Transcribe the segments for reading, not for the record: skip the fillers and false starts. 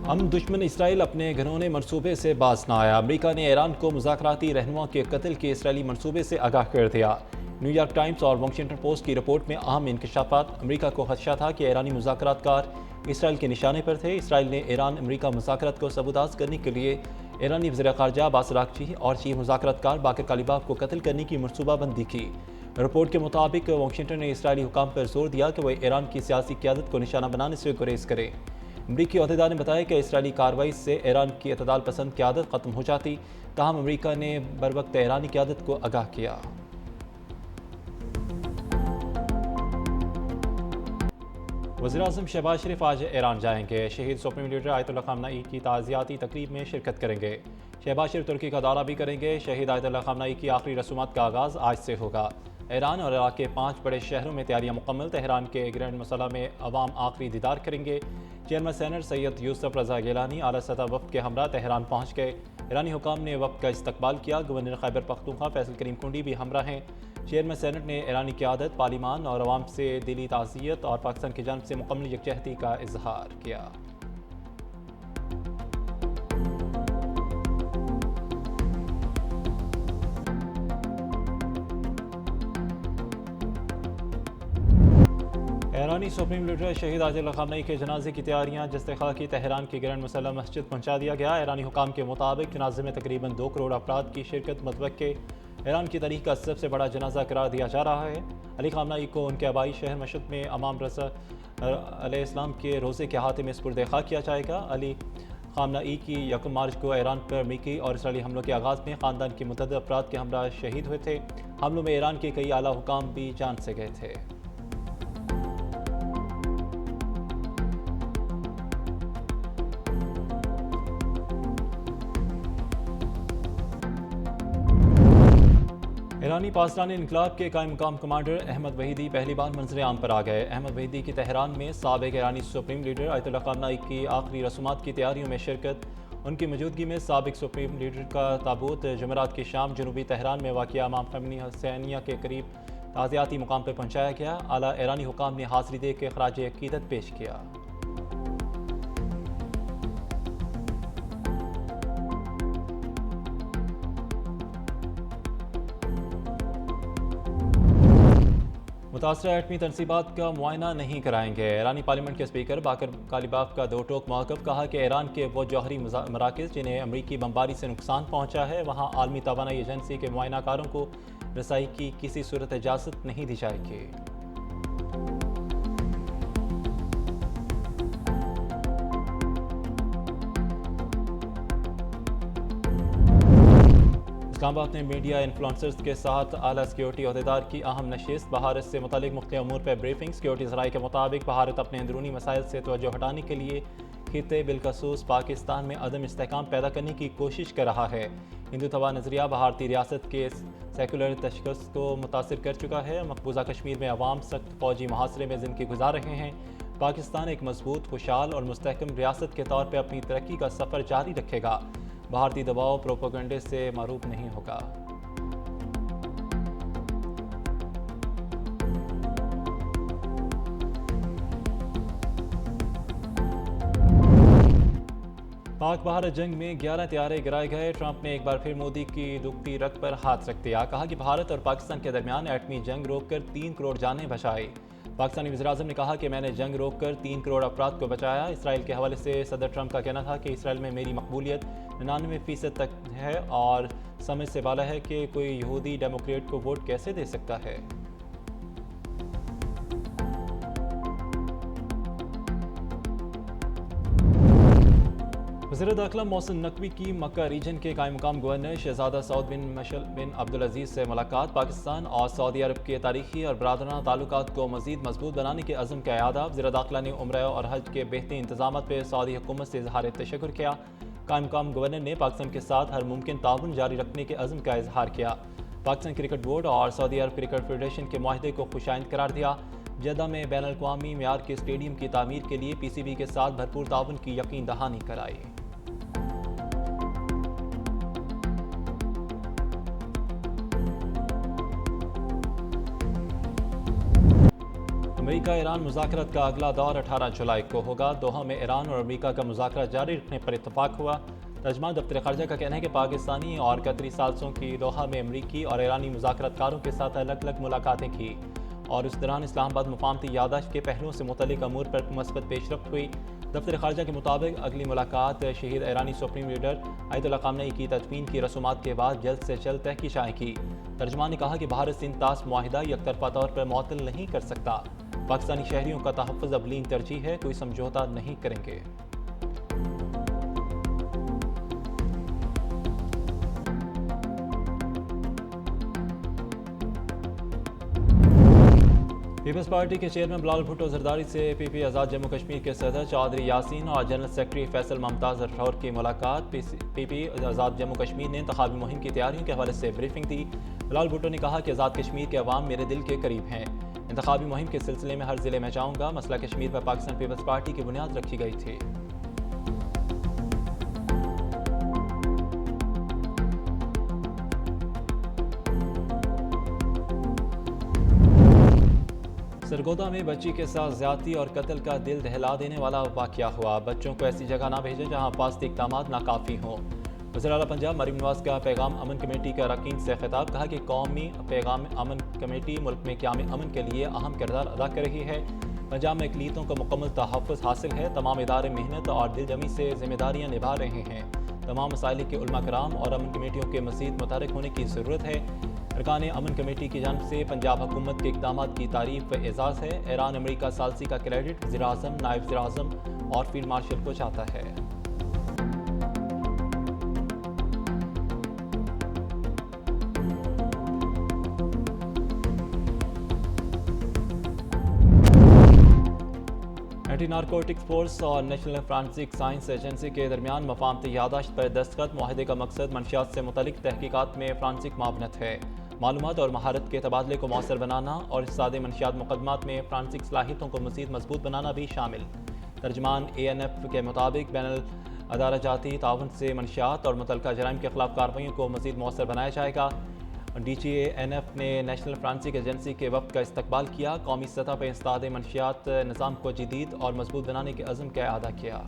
ہم دشمن اسرائیل اپنے گھنونے منصوبے سے باز نہ آیا۔ امریکہ نے ایران کو مذاکراتی رہنما کے قتل کے اسرائیلی منصوبے سے آگاہ کر دیا۔ نیو یارک ٹائمز اور واشنگٹن پوسٹ کی رپورٹ میں اہم انکشافات۔ امریکا کو خدشہ تھا کہ ایرانی مذاکرات کار اسرائیل کے نشانے پر تھے۔ اسرائیل نے ایران امریکا مذاکرات کو سبوداز کرنے کے لیے ایرانی وزیر خارجہ عباس اراغچی اور چیف مذاکرات کار باقر کالیباف کو قتل کرنے کی منصوبہ بندی کی۔ رپورٹ کے مطابق واشنگٹن نے اسرائیلی حکام پر زور دیا کہ وہ ایران کی سیاسی قیادت کو نشانہ بنانے سے گریز کریں۔ امریکی عہدیدار نے بتایا کہ اسرائیلی کارروائی سے ایران کی اعتدال پسند قیادت ختم ہو جاتی، تاہم امریکہ نے بروقت ایرانی قیادت کو آگاہ کیا۔ وزیراعظم شہباز شریف آج ایران جائیں گے۔ شہید سپریم لیڈر آیت اللہ خامنہ ای کی تعزیتی تقریب میں شرکت کریں گے۔ شہباز شریف ترکی کا دورہ بھی کریں گے۔ شہید آیت اللہ خامنہ ای کی آخری رسومات کا آغاز آج سے ہوگا۔ ایران اور عراق کے 5 بڑے شہروں میں تیاریاں مکمل۔ تہران کے گرینڈ مسلح میں عوام آخری دیدار کریں گے۔ چیئرمین سینٹ سید یوسف رضا گیلانی اعلیٰ سطح وفد کے ہمراہ تہران پہنچ گئے۔ ایرانی حکام نے وفد کا استقبال کیا۔ گورنر خیبر پختونخوا فیصل کریم کنڈی بھی ہمراہ ہیں۔ چیئرمین سینٹ نے ایرانی قیادت، پارلیمان اور عوام سے دلی تعزیت اور پاکستان کی جانب سے مکمل یکجہتی کا اظہار کیا۔ ایرانی سپریم لیڈر شہید آیت اللہ خامنہ ای کے جنازے کی تیاریاں۔ جستخا کی تہران کی گرینڈ مسلح مسجد پہنچا دیا گیا۔ ایرانی حکام کے مطابق جنازے میں تقریباً 2 کروڑ افراد کی شرکت متوقع۔ ایران کی تاریخ کا سب سے بڑا جنازہ قرار دیا جا رہا ہے۔ علی خامنہ ای کو ان کے آبائی شہر مشہد میں امام رضا علیہ السلام کے روضے کے احاطے میں سپرد خاک کیا جائے گا۔ علی خامنہ ای کی 1 مارچ کو ایران پر امریکی اور اسرائیلی حملوں کے آغاز میں خاندان کے متعدد افراد کے ہمراہ شہید ہوئے تھے۔ حملوں میں ایران کے کئی اعلیٰ حکام بھی جان سے گئے تھے۔ ایرانی پاسداران انقلاب کے قائم مقام کمانڈر احمد وحیدی پہلی بار منظر عام پر آ گئے۔ احمد وحیدی کی تہران میں سابق ایرانی سپریم لیڈر آیت اللہ خامنہ ای کی آخری رسومات کی تیاریوں میں شرکت۔ ان کی موجودگی میں سابق سپریم لیڈر کا تابوت جمعرات کی شام جنوبی تہران میں واقع امام خمینی حسینیہ کے قریب تعزیتی مقام پر پہنچایا گیا۔ اعلیٰ ایرانی حکام نے حاضری دے کے خراج عقیدت پیش کیا۔ متاثرہ ایٹمی تنصیبات کا معائنہ نہیں کرائیں گے۔ ایرانی پارلیمنٹ کے اسپیکر باقر کالیباف کا 2 ٹوک موقف۔ کہا کہ ایران کے وہ جوہری مراکز جنہیں امریکی بمباری سے نقصان پہنچا ہے، وہاں عالمی توانائی ایجنسی کے معائنہ کاروں کو رسائی کی کسی صورت اجازت نہیں دی جائے گی۔ اسلام آباد میں میڈیا انفلوئنسرز کے ساتھ اعلیٰ سیکیورٹی عہدیدار کی اہم نشست۔ بھارت سے متعلق مختلف امور پر بریفنگ۔ سیکیورٹی ذرائع کے مطابق بھارت اپنے اندرونی مسائل سے توجہ ہٹانے کے لیے خطے بالخصوص پاکستان میں عدم استحکام پیدا کرنے کی کوشش کر رہا ہے۔ ہندوتوا نظریہ بھارتی ریاست کے سیکولر تشخص کو متاثر کر چکا ہے۔ مقبوضہ کشمیر میں عوام سخت فوجی محاصرے میں زندگی گزار رہے ہیں۔ پاکستان ایک مضبوط، خوشحال اور مستحکم ریاست کے طور پر اپنی ترقی کا سفر جاری رکھے گا۔ بھارتی دباؤ پروپیگنڈے سے معروف نہیں ہوگا۔ پاک بھارت جنگ میں 11 طیارے گرائے گئے۔ ٹرمپ نے ایک بار پھر مودی کی دکھتی رگ پر ہاتھ رکھ دیا۔ کہا کہ بھارت اور پاکستان کے درمیان ایٹمی جنگ روک کر 3 کروڑ جانیں بچائی۔ پاکستانی وزیراعظم نے کہا کہ میں نے جنگ روک کر 3 کروڑ افراد کو بچایا۔ اسرائیل کے حوالے سے صدر ٹرمپ کا کہنا تھا کہ اسرائیل میں میری مقبولیت 99% تک ہے اور سمجھ سے بالا ہے کہ کوئی یہودی ڈیموکریٹ کو ووٹ کیسے دے سکتا ہے۔ وزیر داخلہ محسن نقوی کی مکہ ریجن کے قائم مقام گورنر شہزادہ سعود بن مشعل بن عبدالعزیز سے ملاقات۔ پاکستان اور سعودی عرب کے تاریخی اور برادرانہ تعلقات کو مزید مضبوط بنانے کے عزم کا اعادہ۔ وزیر داخلہ نے عمرہ اور حج کے بہترین انتظامات پر سعودی حکومت سے اظہار تشکر کیا۔ قائم مقام گورنر نے پاکستان کے ساتھ ہر ممکن تعاون جاری رکھنے کے عزم کا اظہار کیا۔ پاکستان کرکٹ بورڈ اور سعودی عرب کرکٹ فیڈریشن کے معاہدے کو خوش آئند قرار دیا۔ جدہ میں بین الاقوامی معیار کے اسٹیڈیم کی تعمیر کے لیے پی سی بی کے ساتھ بھرپور تعاون کی یقین دہانی کرائی۔ امریکہ ایران مذاکرات کا اگلا دور 18 جولائی کو ہوگا۔ دوحہ میں ایران اور امریکہ کا مذاکرات جاری رکھنے پر اتفاق ہوا۔ ترجمان دفتر خارجہ کا کہنا ہے کہ پاکستانی اور قطری ثالثوں کی دوحہ میں امریکی اور ایرانی مذاکرات کاروں کے ساتھ الگ الگ ملاقاتیں کی اور اس دوران اسلام آباد مفاہمتی یادداشت کے پہلوؤں سے متعلق امور پر مثبت پیش رفت ہوئی۔ دفتر خارجہ کے مطابق اگلی ملاقات شہید ایرانی سپریم لیڈر آیت اللہ خامنئی کی تدفین کی رسومات کے بعد جلد سے جلد طے کی جائے گی۔ ترجمان نے کہا کہ بھارت سندھ طاس معاہدہ یک طرفہ طور پر معطل نہیں کر سکتا۔ پاکستانی شہریوں کا تحفظ اولین ترجیح ہے، کوئی سمجھوتہ نہیں کریں گے۔ پیپلز پارٹی کے چیئرمین بلال بھٹو زرداری سے پی پی آزاد جموں کشمیر کے صدر چودھری یاسین اور جنرل سیکرٹری فیصل ممتاز راٹھور کی ملاقات۔ پی پی آزاد جموں کشمیر نے انتخابی مہم کی تیاریوں کے حوالے سے بریفنگ دی۔ بلال بھٹو نے کہا کہ آزاد کشمیر کے عوام میرے دل کے قریب ہیں۔ انتخابی مہم کے سلسلے میں ہر ضلع میں جاؤں گا۔ مسئلہ کشمیر پر پاکستان پیپلز پارٹی کی بنیاد رکھی گئی تھی۔ سرگودا میں بچی کے ساتھ زیادتی اور قتل کا دل دہلا دینے والا واقعہ ہوا۔ بچوں کو ایسی جگہ نہ بھیجیں جہاں حفاظتی اقدامات ناکافی ہوں۔ وزیر اعلیٰ پنجاب مریم نواز کا پیغام امن کمیٹی کے اراکین سے خطاب، کہا کہ قومی پیغام امن کمیٹی ملک میں قیام امن کے لیے اہم کردار ادا کر رہی ہے۔ پنجاب میں اقلیتوں کو مکمل تحفظ حاصل ہے۔ تمام ادارے محنت اور دل جمی سے ذمہ داریاں نبھا رہے ہیں۔ تمام مسائل کے علماء کرام اور امن کمیٹیوں کے مزید متحرک ہونے کی ضرورت ہے۔ ارکان امن کمیٹی کی جانب سے پنجاب حکومت کے اقدامات کی تعریف و اعزاز ہے۔ ایران امریکہ ثالثی کا کریڈٹ وزیر اعظم، نائب وزیر اعظم اور فیلڈ مارشل کو جاتا ہے۔ اینٹی نارکوٹکس فورس اور نیشنل فرانسک سائنس ایجنسی کے درمیان مفاہمتی یادداشت پر دستخط۔ معاہدے کا مقصد منشیات سے متعلق تحقیقات میں فرانسک معاونت ہے، معلومات اور مہارت کے تبادلے کو مؤثر بنانا اور اقتصادی منشیات مقدمات میں فرانسک صلاحیتوں کو مزید مضبوط بنانا بھی شامل۔ ترجمان ANF کے مطابق بین الادارجاتی تعاون سے منشیات اور متعلقہ جرائم کے خلاف کارروائیوں کو مزید مؤثر بنایا جائے گا۔ DGANF نے نیشنل فرانسک ایجنسی کے وفد کا استقبال کیا، قومی سطح پر انسداد منشیات نظام کو جدید اور مضبوط بنانے کے عزم کا اعادہ کیا۔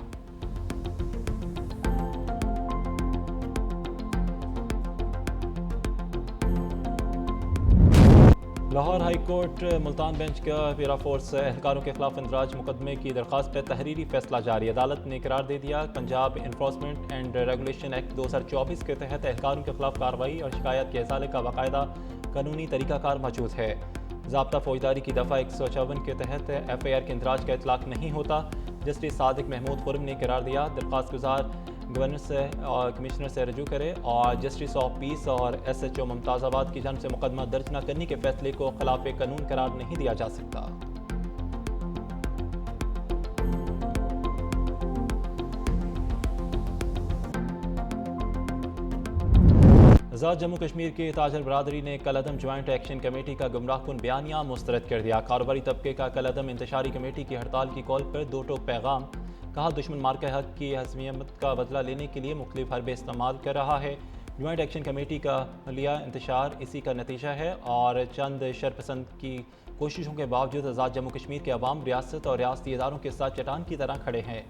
Lahore high court Multan bench کا پیرا فورس اہلکاروں کے خلاف اندراج مقدمے کی درخواست پر تحریری فیصلہ جاری۔ عدالت نے قرار دے دیا، Punjab enforcement and regulation act 2024 کے تحت اہلکاروں کے خلاف کارروائی اور شکایات کے ازالے کا باقاعدہ قانونی طریقہ کار موجود ہے۔ ضابطہ فوجداری کی دفعہ 154 کے تحت FIR کے اندراج کا اطلاق نہیں ہوتا۔ جسٹس صادق محمود خرم نے قرار دیا، درخواست گزار گورنر سے اور کمشنر سے رجوع کرے اور جسٹس آف پیس اور SHO ممتاز آباد کی جانب سے مقدمہ درج نہ کرنے کے فیصلے کو خلاف قانون قرار نہیں دیا جا سکتا۔ آزاد جموں کشمیر کی تاجر برادری نے کالعدم جوائنٹ ایکشن کمیٹی کا گمراہ کن بیانیہ مسترد کر دیا۔ کاروباری طبقے کا کالعدم انتشاری کمیٹی کی ہڑتال کی کال پر دو ٹوک پیغام، کہا دشمن مارکہ حق کی حزمیت کا بدلہ لینے کے لیے مختلف حربے استعمال کر رہا ہے۔ جوائنٹ ایکشن کمیٹی کا حلیہ انتشار اسی کا نتیجہ ہے اور چند شرپسند کی کوششوں کے باوجود آزاد جموں کشمیر کے عوام ریاست اور ریاستی اداروں کے ساتھ چٹان کی طرح کھڑے ہیں۔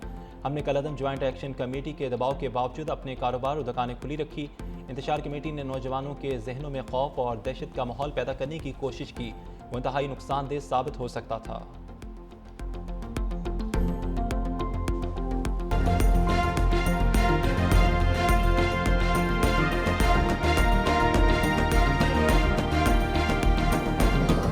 ہم نے کالعدم جوائنٹ ایکشن کمیٹی کے دباؤ کے باوجود اپنے کاروبار اور دکانیں کھلی رکھی۔ انتشار کمیٹی نے نوجوانوں کے ذہنوں میں خوف اور دہشت کا ماحول پیدا کرنے کی کوشش کی، وہ انتہائی نقصان دہ ثابت ہو سکتا تھا۔